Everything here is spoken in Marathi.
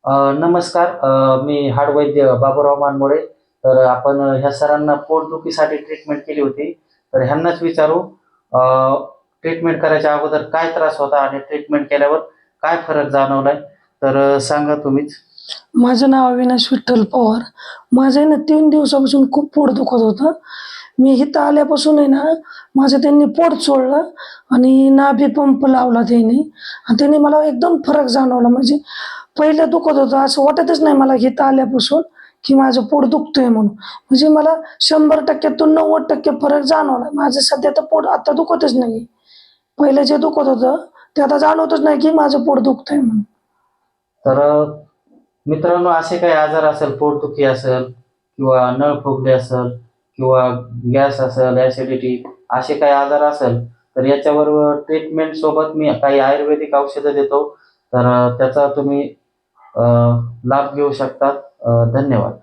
नमस्कार. मी हाडवैद्य बाबूराव मानमोळे. तर आपण ह्या सरांना पोटदुखीसाठी ट्रीटमेंट केली होती. तर ह्यांनाच विचारू, ट्रीटमेंट करायच्या अगोदर काय त्रास होता आणि ट्रीटमेंट केल्यावर काय फरक जाणवलाय? तर सांगा तुम्हीच. माझं नाव अविनाश विठ्ठल पवार. माझं आहे ना 3 दिवसापासून खूप पोट दुखत होतं. मी इथं आल्यापासून आहे ना, माझं त्यांनी पोट चोळलं आणि नाभी पंप लावला त्यांनी आणि त्याने मला एकदम फरक जाणवला. म्हणजे पहिलं दुखत होतं, असं वाटतच नाही मला इथं आल्यापासून की माझं पोट दुखतंय म्हणून. म्हणजे मला 100%तून 90% फरक जाणवला. माझं सध्या तर पोट आता दुखतच नाही. पहिलं जे दुखत होतं, ते आता जाणवतच नाही की माझं पोट दुखतंय म्हणून. तर मित्रांनो, असे काही आजार असेल, पोटदुखी असेल किंवा नळ फुगले असेल किंवा गॅस असेल, ॲसिडिटी, असे काही आजार असेल, तर याच्यावर ट्रीटमेंट सोबत मी काही आयुर्वेदिक औषधं देतो. तर त्याचा तुम्ही लाभ घेऊ शकता. धन्यवाद.